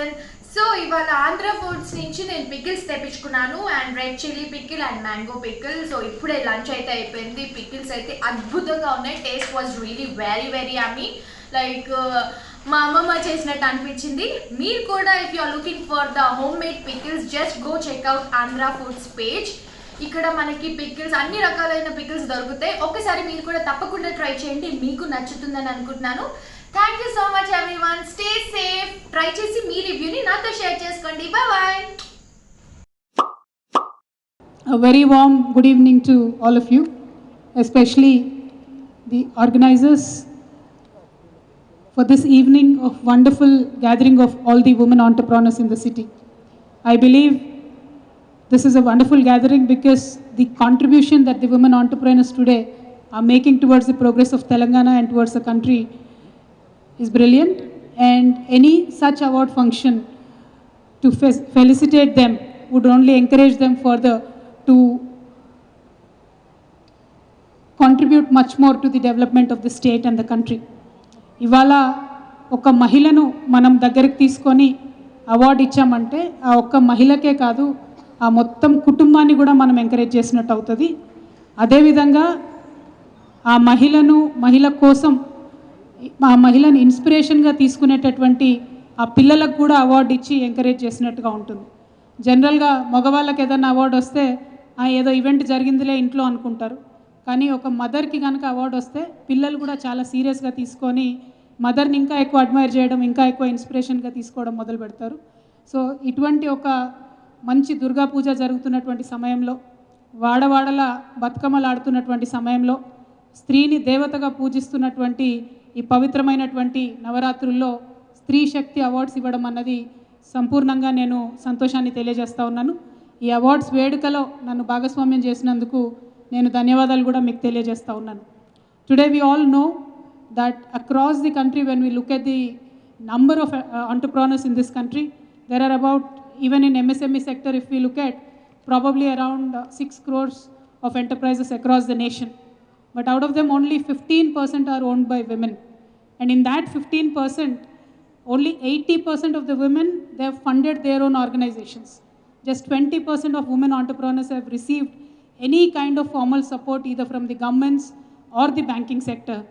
everyone. So ఇవాళ Andhra foods నుంచి నేను పికిల్స్ తెప్పించుకున్నాను and red chilli pickle and mango pickle. So ఇప్పుడే లంచ్ అయితే అయిపోయింది. పికిల్స్ అయితే అద్భుతంగా ఉన్నాయి. Taste was really very very yummy. Like మా అమ్మమ్మ చేసినట్టు అనిపించింది. మీరు కూడా if you are looking for the home made pickles just go check out Andhra foods page. ఇక్కడ మనకి పికిల్స్ అన్ని రకాలైన పికిల్స్ దొరుకుతాయి. ఒకసారి మీరు కూడా తప్పకుండా ట్రై చేయండి, మీకు నచ్చుతుందని అనుకుంటున్నాను. Thank you so much everyone. Stay safe. Try చేసి మీ రివ్యూని నాతో షేర్ చేసుకోండి. Bye bye. A very warm good evening to all of you, especially the organizers for this evening of wonderful gathering of all the women entrepreneurs in the city. I believe this is a wonderful gathering because the contribution that the women entrepreneurs today are making towards the progress of Telangana and towards the country is brilliant, and any such award function to felicitate them would only encourage them further to contribute much more to the development of the state and the country. ఇవాళ ఒక మహిళను మనం దగ్గరికి తీసుకొని award ఇచ్చామంటే ఆ ఒక్క మహిళకే కాదు, ఆ మొత్తం కుటుంబాన్ని కూడా మనం ఎంకరేజ్ చేసినట్టు అవుతుంది. అదేవిధంగా ఆ మహిళ కోసం ఆ మహిళను ఇన్స్పిరేషన్గా తీసుకునేటటువంటి ఆ పిల్లలకు కూడా అవార్డు ఇచ్చి ఎంకరేజ్ చేసినట్టుగా ఉంటుంది. జనరల్గా మగవాళ్ళకి ఏదైనా అవార్డు వస్తే ఏదో ఈవెంట్ జరిగిందిలే ఇంట్లో అనుకుంటారు. కానీ ఒక మదర్కి కనుక అవార్డు వస్తే పిల్లలు కూడా చాలా సీరియస్గా తీసుకొని మదర్ని ఇంకా ఎక్కువ అడ్మైర్ చేయడం, ఇంకా ఎక్కువ ఇన్స్పిరేషన్గా తీసుకోవడం మొదలు పెడతారు. సో ఇటువంటి ఒక మంచి దుర్గా పూజ జరుగుతున్నటువంటి సమయంలో, వాడవాడల బతుకమ్మలు ఆడుతున్నటువంటి సమయంలో, స్త్రీని దేవతగా పూజిస్తున్నటువంటి ఈ పవిత్రమైనటువంటి నవరాత్రుల్లో స్త్రీ శక్తి అవార్డ్స్ ఇవ్వడం అన్నది సంపూర్ణంగా నేను సంతోషాన్ని తెలియజేస్తూ ఉన్నాను. ఈ అవార్డ్స్ వేడుకలో నన్ను భాగస్వామ్యం చేసినందుకు నేను ధన్యవాదాలు కూడా మీకు తెలియజేస్తూ ఉన్నాను. Today we all know that across the country, when we look at the number of entrepreneurs in this country, there are about, even in MSME sector, if we look at, probably around 6 crores of enterprises across the nation. But out of them, only 15% are owned by women. And in that 15%, only 80% of the women, they have funded their own organizations. Just 20% of women entrepreneurs have received any kind of formal support, either from the governments or the banking sector.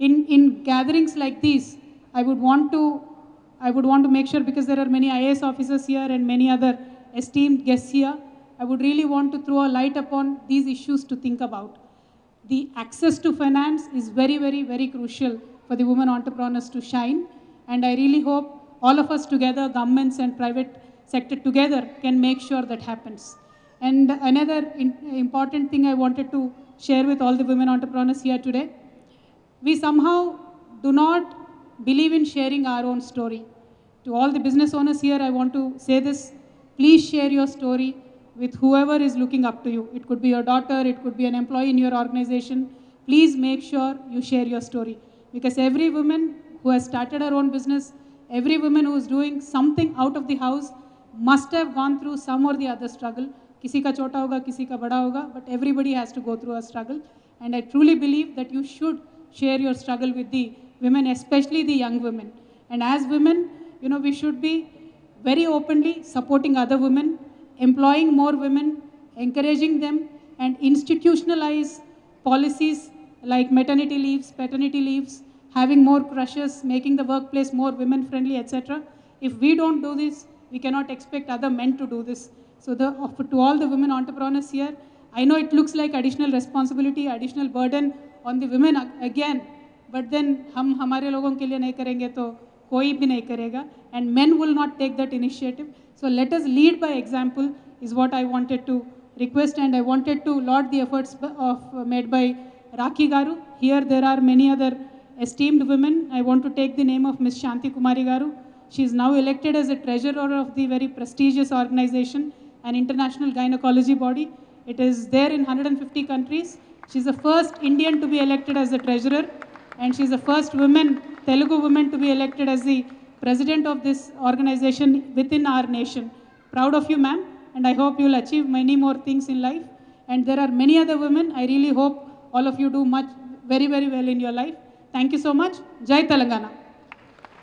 In gatherings like these, I would want to make sure, because there are many IAS officers here and many other esteemed guests here, I would really want to throw a light upon these issues to think about. The access to finance is very, very, very crucial for the women entrepreneurs to shine, and I really hope all of us together, governments and private sector together, can make sure that happens. And another important thing I wanted to share with all the women entrepreneurs here today, we somehow do not believe in sharing our own story. To all the business owners here, I want to say this: please share your story with whoever is looking up to you. It could be your daughter, it could be an employee in your organization. Please make sure you share your story, because every woman who has started her own business, every woman who is doing something out of the house must have gone through some or the other struggle. Kisi ka chota hoga, kisi ka bada hoga, but everybody has to go through a struggle. And I truly believe that you should share your struggle with the women, especially the young women. And as women, we should be very openly supporting other women, employing more women, encouraging them, and institutionalize policies like maternity leaves, paternity leaves, having more crushes, making the workplace more women friendly, etc. If we don't do this, we cannot expect other men to do this. So to all the women entrepreneurs here, I know it looks like additional responsibility, additional burden on the women again, but then हम हमारे लोगों के लिए नहीं करेंगे तो कोई भी नहीं करेगा, and men will not take that initiative. So let us lead by example is what I wanted to request, and I wanted to laud the efforts made by Rakhi Garu. Here there are many other esteemed women. I want to take the name of Ms. Shanti Kumari Garu. She is now elected as a treasurer of the very prestigious organization, an international gynecology body. It is there in 150 countries. She's the first Indian to be elected as the treasurer, and she's the first Telugu woman to be elected as the president of this organization within our nation. Proud of you, ma'am, and I hope you'll achieve many more things in life. And there are many other women. I really hope all of you do very, very well in your life. Thank you so much. Jai Telangana.